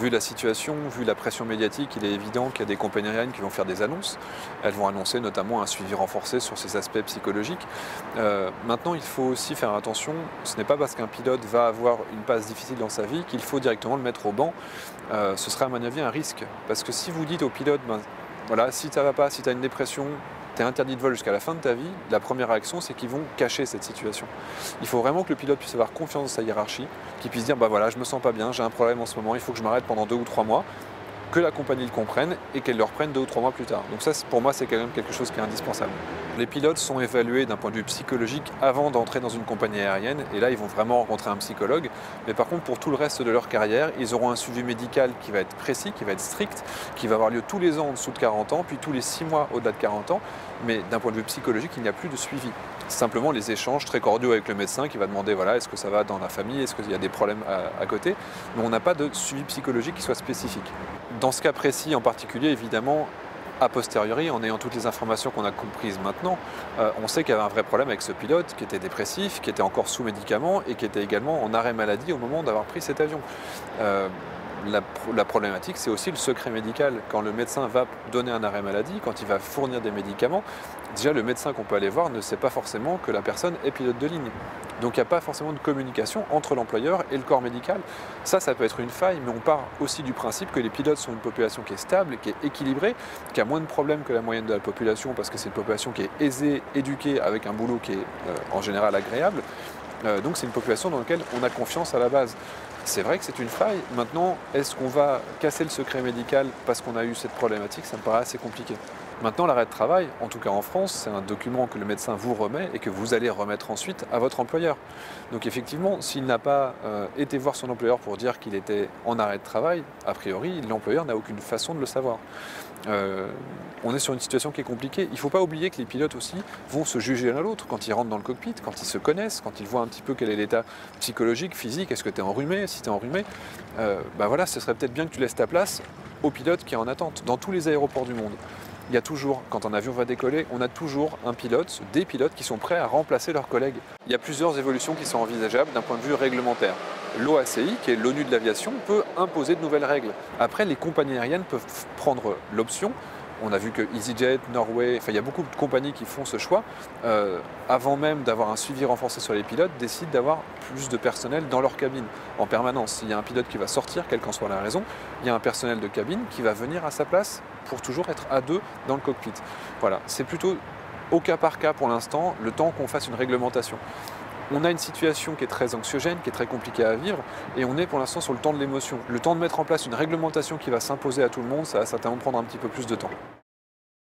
Vu la situation, vu la pression médiatique, il est évident qu'il y a des compagnies aériennes qui vont faire des annonces. Elles vont annoncer notamment un suivi renforcé sur ces aspects psychologiques. Maintenant, il faut aussi faire attention. Ce n'est pas parce qu'un pilote va avoir une passe difficile dans sa vie qu'il faut directement le mettre au banc. Ce serait à mon avis un risque. Parce que si vous dites au pilote, ben, voilà, si ça ne va pas, si tu as une dépression, tu es interdit de vol jusqu'à la fin de ta vie, la première réaction, c'est qu'ils vont cacher cette situation. Il faut vraiment que le pilote puisse avoir confiance dans sa hiérarchie, qu'il puisse dire, bah voilà, je me sens pas bien, j'ai un problème en ce moment, il faut que je m'arrête pendant 2 ou 3 mois, que la compagnie le comprenne et qu'elle le reprenne 2 ou 3 mois plus tard. Donc ça, pour moi, c'est quand même quelque chose qui est indispensable. Les pilotes sont évalués d'un point de vue psychologique avant d'entrer dans une compagnie aérienne, et là, ils vont vraiment rencontrer un psychologue. Mais par contre, pour tout le reste de leur carrière, ils auront un suivi médical qui va être précis, qui va être strict, qui va avoir lieu tous les ans en dessous de 40 ans, puis tous les 6 mois au-delà de 40 ans. Mais d'un point de vue psychologique, il n'y a plus de suivi. C'est simplement les échanges très cordiaux avec le médecin qui va demander, voilà, est-ce que ça va dans la famille, est-ce qu'il y a des problèmes à côté. Mais on n'a pas de suivi psychologique qui soit spécifique. Dans ce cas précis en particulier, évidemment, a posteriori, en ayant toutes les informations qu'on a comprises maintenant, on sait qu'il y avait un vrai problème avec ce pilote qui était dépressif, qui était encore sous médicaments et qui était également en arrêt maladie au moment d'avoir pris cet avion. La problématique, c'est aussi le secret médical. Quand le médecin va donner un arrêt maladie, quand il va fournir des médicaments, déjà le médecin qu'on peut aller voir ne sait pas forcément que la personne est pilote de ligne. Donc il n'y a pas forcément de communication entre l'employeur et le corps médical. Ça peut être une faille, mais on part aussi du principe que les pilotes sont une population qui est stable, qui est équilibrée, qui a moins de problèmes que la moyenne de la population, parce que c'est une population qui est aisée, éduquée, avec un boulot qui est en général agréable. Donc c'est une population dans laquelle on a confiance à la base. C'est vrai que c'est une faille. Maintenant, est-ce qu'on va casser le secret médical parce qu'on a eu cette problématique? Ça me paraît assez compliqué. Maintenant, l'arrêt de travail, en tout cas en France, c'est un document que le médecin vous remet et que vous allez remettre ensuite à votre employeur. Donc effectivement, s'il n'a pas été voir son employeur pour dire qu'il était en arrêt de travail, a priori, l'employeur n'a aucune façon de le savoir. On est sur une situation qui est compliquée. Il ne faut pas oublier que les pilotes aussi vont se juger l'un l'autre quand ils rentrent dans le cockpit, quand ils se connaissent, quand ils voient un petit peu quel est l'état psychologique, physique, est-ce que tu es enrhumé, si tu es enrhumé, voilà, ce serait peut-être bien que tu laisses ta place au pilote qui est en attente, dans tous les aéroports du monde. Il y a toujours, quand un avion va décoller, on a toujours un pilote, des pilotes qui sont prêts à remplacer leurs collègues. Il y a plusieurs évolutions qui sont envisageables d'un point de vue réglementaire. L'OACI, qui est l'ONU de l'aviation, peut imposer de nouvelles règles. Après, les compagnies aériennes peuvent prendre l'option. On a vu que EasyJet, Norway, il y a beaucoup de compagnies qui font ce choix, avant même d'avoir un suivi renforcé sur les pilotes, décident d'avoir plus de personnel dans leur cabine, en permanence. S'il y a un pilote qui va sortir, quelle qu'en soit la raison, il y a un personnel de cabine qui va venir à sa place pour toujours être à deux dans le cockpit. Voilà, c'est plutôt au cas par cas pour l'instant, le temps qu'on fasse une réglementation. On a une situation qui est très anxiogène, qui est très compliquée à vivre, et on est pour l'instant sur le temps de l'émotion. Le temps de mettre en place une réglementation qui va s'imposer à tout le monde, ça va certainement prendre un petit peu plus de temps.